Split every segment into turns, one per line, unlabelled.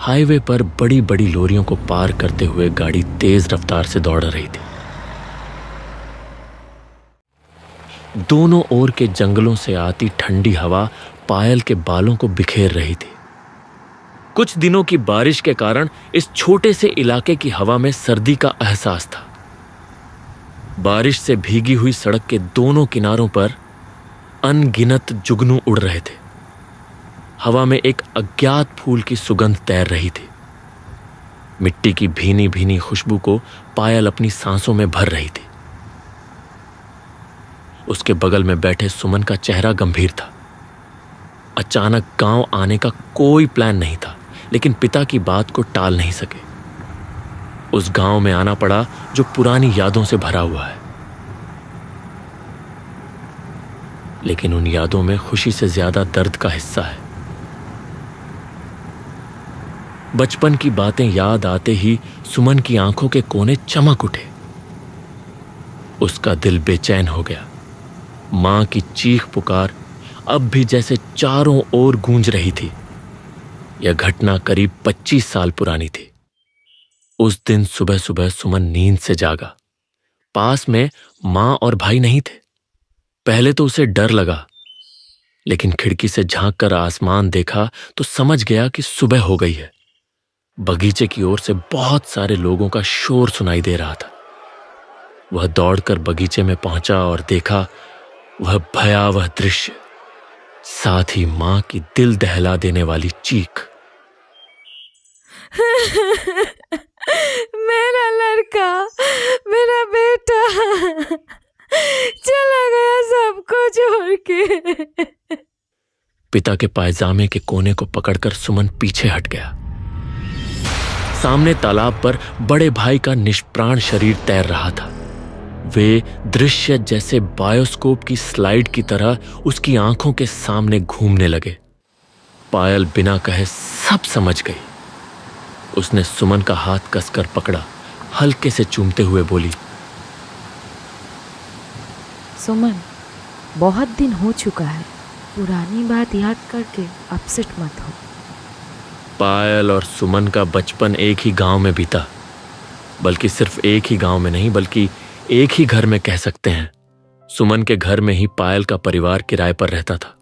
Highway पर बड़ी बड़ी लोरियों को पार करते हुए गाड़ी तेज रफ्तार से दौड़ रही थी। दोनों ओर के जंगलों से आती ठंडी हवा पायल के बालों को बिखेर रही थी। कुछ दिनों की बारिश के कारण इस छोटे से इलाके की हवा में सर्दी का एहसास था। बारिश से भीगी हुई सड़क के दोनों किनारों पर अनगिनत जुगनू उड़ रहे थे। हवा में एक अज्ञात फूल की सुगंध तैर रही थी। मिट्टी की भीनी भीनी खुशबू को पायल अपनी सांसों में भर रही थी। उसके बगल में बैठे सुमन का चेहरा गंभीर था। अचानक गांव आने का कोई प्लान नहीं था, लेकिन पिता की बात को टाल नहीं सके। उस गांव में आना पड़ा जो पुरानी यादों से भरा हुआ है, लेकिन उन यादों में खुशी से ज्यादा दर्द का हिस्सा है। बचपन की बातें याद आते ही सुमन की आंखों के कोने चमक उठे। उसका दिल बेचैन हो गया। मां की चीख पुकार अब भी जैसे चारों ओर गूंज रही थी। यह घटना करीब 25 साल पुरानी थी। उस दिन सुबह सुबह सुमन नींद से जागा। पास में मां और भाई नहीं थे। पहले तो उसे डर लगा, लेकिन खिड़की से झांक कर आसमान देखा तो समझ गया कि सुबह हो गई है। बगीचे की ओर से बहुत सारे लोगों का शोर सुनाई दे रहा था। वह दौड़कर बगीचे में पहुंचा और देखा वह भयावह दृश्य, साथ ही मां की दिल दहला देने वाली चीख।
मेरा लड़का, मेरा बेटा चला गया सबको छोड़ के।
पिता के पायजामे के कोने को पकड़कर सुमन पीछे हट गया। सामने तालाब पर बड़े भाई का निष्प्राण शरीर तैर रहा था। वे दृश्य जैसे बायोस्कोप की स्लाइड की तरह उसकी आंखों के सामने घूमने लगे। पायल बिना कहे सब समझ गई। उसने सुमन का हाथ कसकर पकड़ा, हल्के से चूमते हुए बोली,
सुमन, बहुत दिन हो चुका है, पुरानी बात याद करके अपसेट मत हो।
पायल और सुमन का बचपन एक ही गांव में बीता, बल्कि सिर्फ एक ही गांव में नहीं, बल्कि एक ही घर में कह सकते हैं। सुमन के घर में ही पायल का परिवार किराए पर रहता था।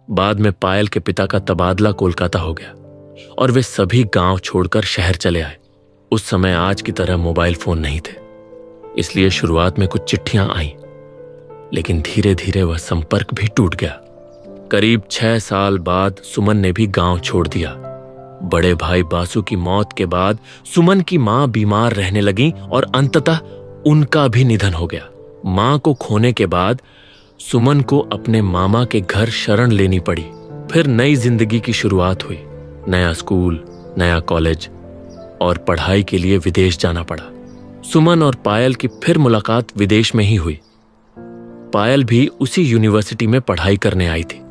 बाद में पायल के पिता का तबादला कोलकाता हो गया और वे सभी गांव छोड़कर शहर चले आए। उस समय आज की तरह मोबाइल फोन नहीं थे, इसलिए शुरुआत में कुछ चिट्ठियां आईं, लेकिन धीरे धीरे वह संपर्क भी टूट गया। करीब 6 साल बाद सुमन ने भी गांव छोड़ दिया। बड़े भाई बासु की मौत के बाद सुमन की मां बीमार रहने लगी और अंततः उनका भी निधन हो गया। मां को खोने के बाद सुमन को अपने मामा के घर शरण लेनी पड़ी। फिर नई जिंदगी की शुरुआत हुई। नया स्कूल, नया कॉलेज और पढ़ाई के लिए विदेश जाना पड़ा। सुमन और पायल की फिर मुलाकात विदेश में ही हुई। पायल भी उसी यूनिवर्सिटी में पढ़ाई करने आई थी।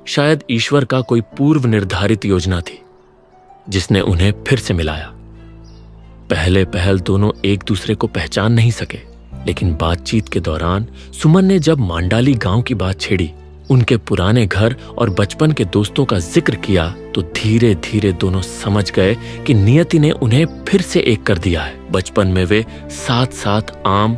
शायद ईश्वर का कोई पूर्व निर्धारित योजना थी जिसने उन्हें फिर से मिलाया। पहले पहल दोनों एक दूसरे को पहचान नहीं सके, लेकिन बातचीत के दौरान सुमन ने जब मांडाली गांव की बात छेड़ी, उनके पुराने घर और बचपन के दोस्तों का जिक्र किया, तो धीरे धीरे दोनों समझ गए कि नियति ने उन्हें फिर से एक कर दिया है। बचपन में वे साथ साथ आम,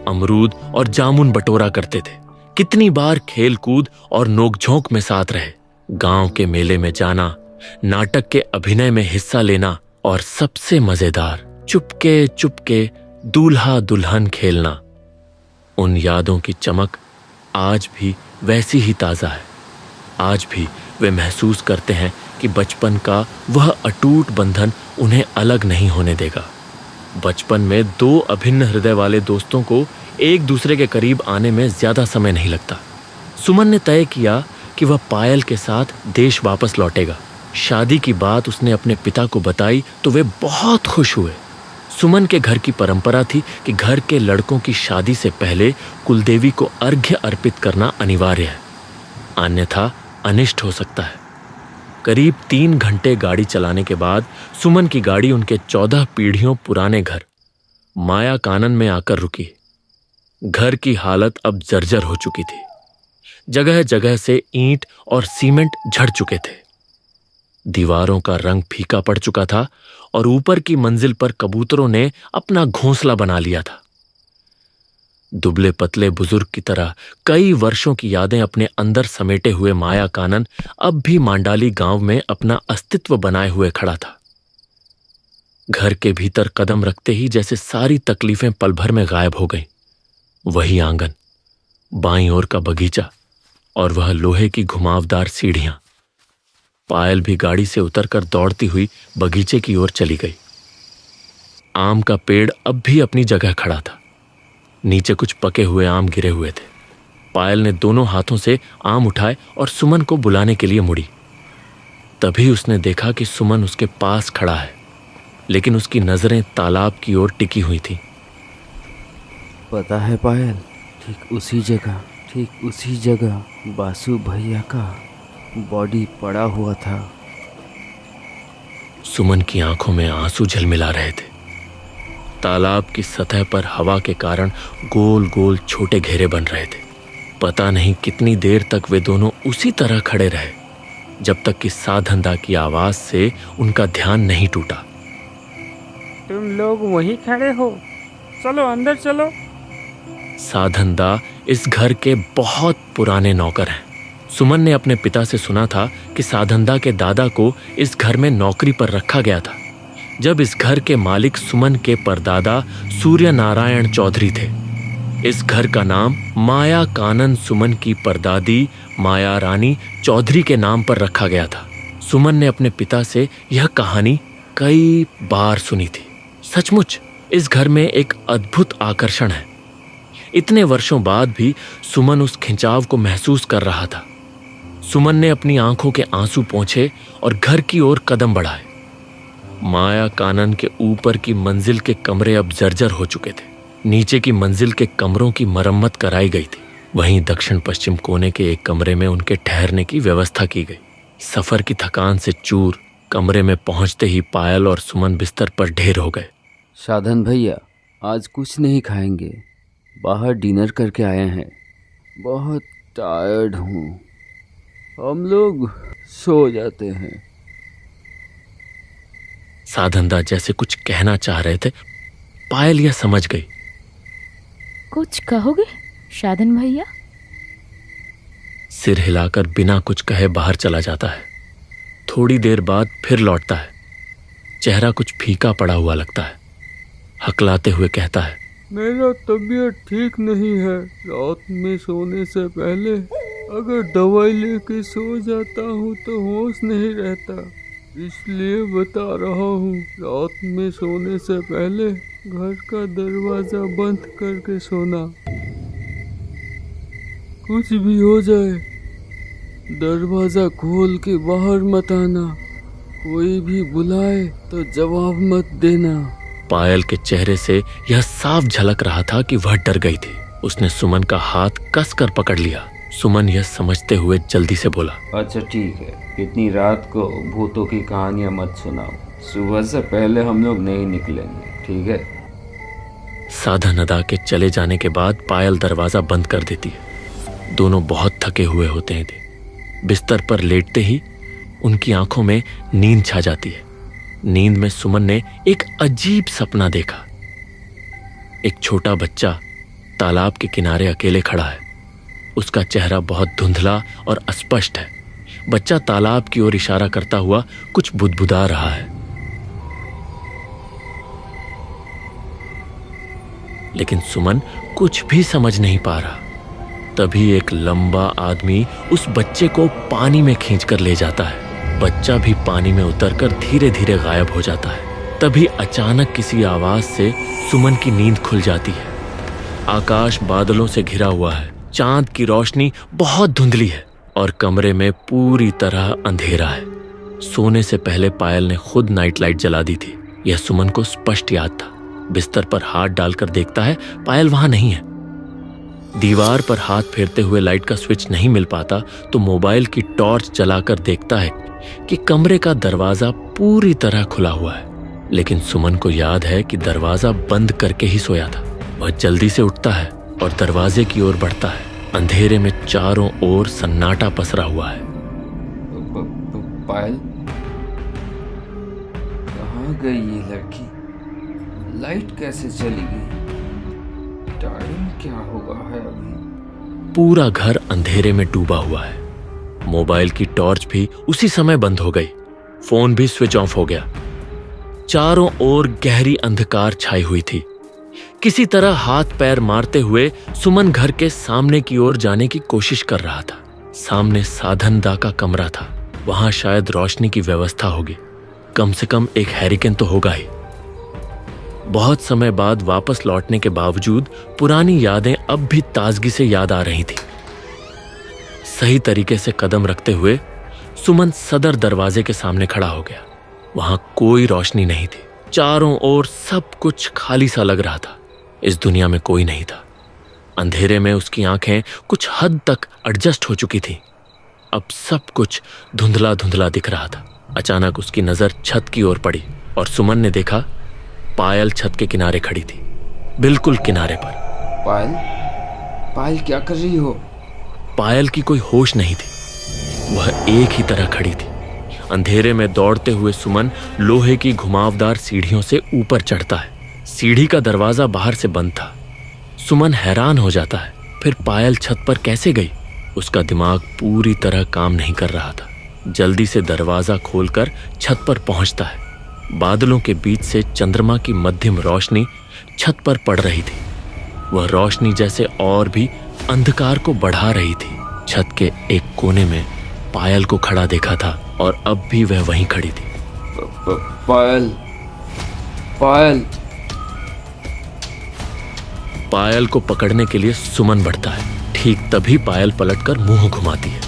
अमरूद और जामुन बटोरा करते थे। कितनी बार खेल कूद और नोकझोंक में साथ रहे। गांव के मेले में जाना, नाटक के अभिनय में हिस्सा लेना और सबसे मजेदार, चुपके चुपके दूल्हा दुल्हन खेलना। उन यादों की चमक आज भी वैसी ही ताजा है। आज भी वे महसूस करते हैं कि बचपन का वह अटूट बंधन उन्हें अलग नहीं होने देगा। बचपन में 2 अभिन्न हृदय वाले दोस्तों को एक दूसरे के करीब आने में ज्यादा समय नहीं लगता। सुमन ने तय किया कि वह पायल के साथ देश वापस लौटेगा। शादी की बात उसने अपने पिता को बताई तो वे बहुत खुश हुए। सुमन के घर की परंपरा थी कि घर के लड़कों की शादी से पहले कुलदेवी को अर्घ्य अर्पित करना अनिवार्य है, अन्यथा अनिष्ट हो सकता है। करीब 3 घंटे गाड़ी चलाने के बाद सुमन की गाड़ी उनके 14 पीढ़ियों पुराने घर माया कानन में आकर रुकी। घर की हालत अब जर्जर हो चुकी थी। जगह जगह से ईंट और सीमेंट झड़ चुके थे। दीवारों का रंग फीका पड़ चुका था और ऊपर की मंजिल पर कबूतरों ने अपना घोंसला बना लिया था। दुबले पतले बुजुर्ग की तरह कई वर्षों की यादें अपने अंदर समेटे हुए माया कानन अब भी मांडाली गांव में अपना अस्तित्व बनाए हुए खड़ा था। घर के भीतर कदम रखते ही जैसे सारी तकलीफें पल भर में गायब हो गईं। वही आंगन, बाईं ओर का बगीचा और वह लोहे की घुमावदार सीढ़ियां। पायल भी गाड़ी से उतरकर दौड़ती हुई बगीचे की ओर चली गई। आम का पेड़ अब भी अपनी जगह खड़ा था। नीचे कुछ पके हुए आम गिरे हुए थे। पायल ने दोनों हाथों से आम उठाए और सुमन को बुलाने के लिए मुड़ी। तभी उसने देखा कि सुमन उसके पास खड़ा है, लेकिन उसकी नजरें तालाब की ओर टिकी हुई थीं।
पता है पायल, ठीक उसी जगह बासु भैया का बॉडी पड़ा हुआ था।
सुमन की आंखों में आंसू झलमिला रहे थे। तालाब की सतह पर हवा के कारण गोल गोल छोटे घेरे बन रहे थे। पता नहीं कितनी देर तक वे दोनों उसी तरह खड़े रहे, जब तक कि साधनदा की आवाज से उनका ध्यान नहीं टूटा।
तुम लोग वहीं खड़े हो, चलो अंदर चलो।
साधनदा इस घर के बहुत पुराने नौकर हैं। सुमन ने अपने पिता से सुना था कि साधनदा के दादा को इस घर में नौकरी पर रखा गया था, जब इस घर के मालिक सुमन के परदादा सूर्य नारायण चौधरी थे। इस घर का नाम माया कानन सुमन की परदादी माया रानी चौधरी के नाम पर रखा गया था। सुमन ने अपने पिता से यह कहानी कई बार सुनी थी। सचमुच इस घर में एक अद्भुत आकर्षण है। इतने वर्षों बाद भी सुमन उस खिंचाव को महसूस कर रहा था। सुमन ने अपनी आंखों के आंसू पोंछे और घर की ओर कदम बढ़ाए। माया कानन के ऊपर की मंजिल के कमरे अब जर्जर हो चुके थे। नीचे की मंजिल के कमरों की मरम्मत कराई गई थी। वहीं दक्षिण पश्चिम कोने के एक कमरे में उनके ठहरने की व्यवस्था की गई। सफर की थकान से चूर कमरे में पहुंचते ही पायल और सुमन बिस्तर पर ढेर हो गए।
साधन भैया, आज कुछ नहीं खाएंगे, बाहर डिनर करके आए हैं। बहुत टायर्ड हूँ, हम लोग सो जाते हैं।
साधनदा जैसे कुछ कहना चाह रहे थे। पायल यह समझ गई।
कुछ कहोगे साधन भैया?
सिर हिलाकर बिना कुछ कहे बाहर चला जाता है। थोड़ी देर बाद फिर लौटता है। चेहरा कुछ फीका पड़ा हुआ लगता है। हकलाते हुए कहता है,
मेरा तबीयत ठीक नहीं है। रात में सोने से पहले अगर दवाई लेके सो जाता हूँ तो होश नहीं रहता, इसलिए बता रहा हूँ। रात में सोने से पहले घर का दरवाजा बंद करके सोना। कुछ भी हो जाए, दरवाजा खोल के बाहर मत आना। कोई भी बुलाए तो जवाब मत देना।
पायल के चेहरे से यह साफ झलक रहा था कि वह डर गई थी। उसने सुमन का हाथ कसकर पकड़ लिया। सुमन यह समझते हुए जल्दी से बोला,
अच्छा ठीक है, इतनी रात को भूतों की कहानियां मत सुनाओ। सुबह से पहले हम लोग नहीं निकलेंगे, ठीक है?
साधनदा के चले जाने के बाद पायल दरवाजा बंद कर देती है। दोनों बहुत थके हुए होते हैं थे। बिस्तर पर लेटते ही उनकी आंखों में नींद छा जाती है। नींद में सुमन ने एक अजीब सपना देखा। एक छोटा बच्चा तालाब के किनारे अकेले खड़ा है। उसका चेहरा बहुत धुंधला और अस्पष्ट है। बच्चा तालाब की ओर इशारा करता हुआ कुछ बुदबुदा रहा है, लेकिन सुमन कुछ भी समझ नहीं पा रहा। तभी एक लंबा आदमी उस बच्चे को पानी में खींचकर ले जाता है। बच्चा भी पानी में उतरकर धीरे धीरे गायब हो जाता है। तभी अचानक किसी आवाज से सुमन की नींद खुल जाती है। आकाश बादलों से घिरा हुआ है। चांद की रोशनी बहुत धुंधली है और कमरे में पूरी तरह अंधेरा है। सोने से पहले पायल ने खुद नाइट लाइट जला दी थी। यह सुमन को स्पष्ट याद था। बिस्तर पर हाथ डालकर देखता है, पायल वहां नहीं है। दीवार पर हाथ फेरते हुए लाइट का स्विच नहीं मिल पाता तो मोबाइल की टॉर्च जलाकर देखता है कि कमरे का दरवाजा पूरी तरह खुला हुआ है। लेकिन सुमन को याद है कि दरवाजा बंद करके ही सोया था। वह जल्दी से उठता है और दरवाजे की ओर बढ़ता है। अंधेरे में चारों ओर सन्नाटा पसरा हुआ है।
पायल, कहाँ गई ये लड़की? लाइट कैसे चली गई? टाइम क्या हुआ है अभी?
पूरा घर अंधेरे में डूबा हुआ है। मोबाइल की टॉर्च भी उसी समय बंद हो गई। फोन भी स्विच ऑफ हो गया। चारों ओर गहरी अंधकार छाई हुई थी। किसी तरह हाथ पैर मारते हुए सुमन घर के सामने की ओर जाने की कोशिश कर रहा था। सामने साधनदा का कमरा था। वहां शायद रोशनी की व्यवस्था होगी। कम से कम एक हैरिकेन तो होगा ही। बहुत समय बाद वापस लौटने के बावजूद पुरानी यादें अब भी ताजगी से याद आ रही थी। सही तरीके से कदम रखते हुए सुमन सदर दरवाजे के सामने खड़ा हो गया। वहां कोई रोशनी नहीं थी। चारों ओर सब कुछ खाली सा लग रहा था। इस दुनिया में कोई नहीं था। अंधेरे में उसकी आंखें कुछ हद तक एडजस्ट हो चुकी थी। अब सब कुछ धुंधला धुंधला दिख रहा था। अचानक उसकी नजर छत की ओर पड़ी और सुमन ने देखा पायल छत के किनारे खड़ी थी, बिल्कुल किनारे पर।
पायल, पायल क्या कर रही हो?
पायल की कोई होश नहीं थी। वह एक ही तरह खड़ी थी। अंधेरे में दौड़ते हुए सुमन लोहे की घुमावदार सीढ़ियों से ऊपर चढ़ता है। सीढ़ी का दरवाजा बाहर से बंद था। सुमन हैरान हो जाता है, फिर पायल छत पर कैसे गई? उसका दिमाग पूरी तरह काम नहीं कर रहा था। जल्दी से दरवाजा खोलकर छत पर पहुंचता है। बादलों के बीच से चंद्रमा की मध्यम रोशनी छत पर पड़ रही थी। वह रोशनी जैसे और भी अंधकार को बढ़ा रही थी। छत के एक कोने में पायल को खड़ा देखा था और अब भी वह वहीं खड़ी थी।
पायल, पायल।
पायल को पकड़ने के लिए सुमन बढ़ता है। ठीक तभी पायल पलटकर मुंह घुमाती है।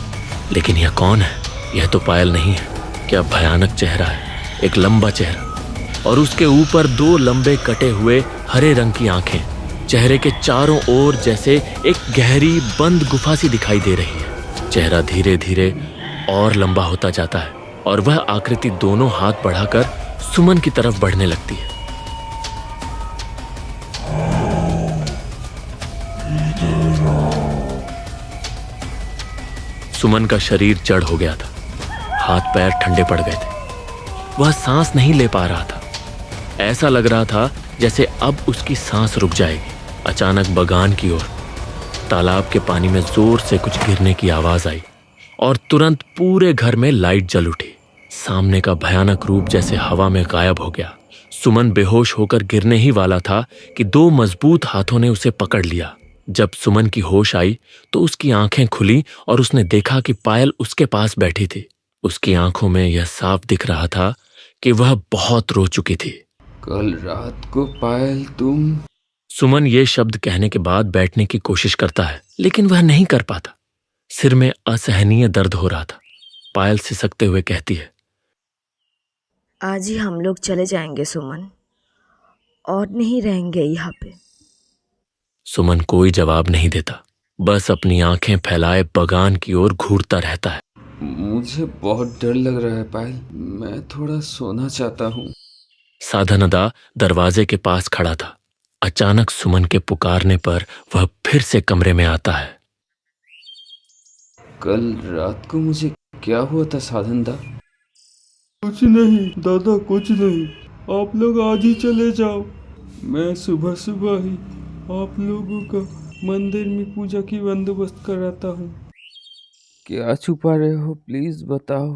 लेकिन यह कौन है? यह तो पायल नहीं है। क्या भयानक चेहरा है, एक लंबा चेहरा और उसके ऊपर दो लंबे कटे हुए हरे रंग की आंखें। चेहरे के चारों ओर जैसे एक गहरी बंद गुफा सी दिखाई दे रही है। चेहरा धीरे धीरे और लंबा होता जाता है और वह आकृति दोनों हाथ बढ़ाकर सुमन की तरफ बढ़ने लगती है। सुमन का शरीर जड़ हो गया था। हाथ पैर ठंडे पड़ गए थे। वह सांस नहीं ले पा रहा था। ऐसा लग रहा था जैसे अब उसकी सांस रुक जाएगी। अचानक बगान की ओर तालाब के पानी में जोर से कुछ गिरने की आवाज आई और तुरंत पूरे घर में लाइट जल उठी। सामने का भयानक रूप जैसे हवा में गायब हो गया। सुमन बेहोश होकर गिरने ही वाला था कि दो मजबूत हाथों ने उसे पकड़ लिया। जब सुमन की होश आई तो उसकी आंखें खुली और उसने देखा कि पायल उसके पास बैठी थी। उसकी आंखों में यह साफ दिख रहा था कि वह बहुत रो चुकी थी।
कल रात को पायल तुम...
सुमन ये शब्द कहने के बाद बैठने की कोशिश करता है, लेकिन वह नहीं कर पाता। सिर में असहनीय दर्द हो रहा था। पायल सिसकते हुए कहती है,
आज ही हम लोग चले जाएंगे सुमन, और नहीं रहेंगे यहाँ पे।
सुमन कोई जवाब नहीं देता, बस अपनी आंखें फैलाए बगान की ओर घूरता रहता है।
मुझे बहुत डर लग रहा है पायल, मैं थोड़ा सोना चाहता हूँ।
साधनदा दरवाजे के पास खड़ा था। अचानक सुमन के पुकारने पर वह फिर से कमरे में आता है।
कल रात को मुझे क्या हुआ था साधनदा?
कुछ नहीं दादा, कुछ नहीं। आप लोग आज ही चले जाओ। मैं सुबह सुबह ही आप लोगों का मंदिर में पूजा की बंदोबस्त कराता हूँ।
क्या छुपा रहे हो, प्लीज बताओ।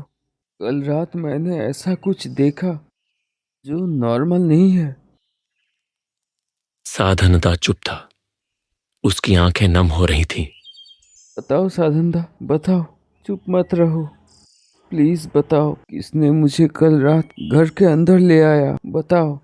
कल रात मैंने ऐसा कुछ देखा जो नॉर्मल नहीं है।
साधनदा चुप था। उसकी आंखें नम हो रही थीं।
बताओ साधनदा, बताओ, चुप मत रहो। प्लीज बताओ, किसने मुझे कल रात घर के अंदर ले आया? बताओ।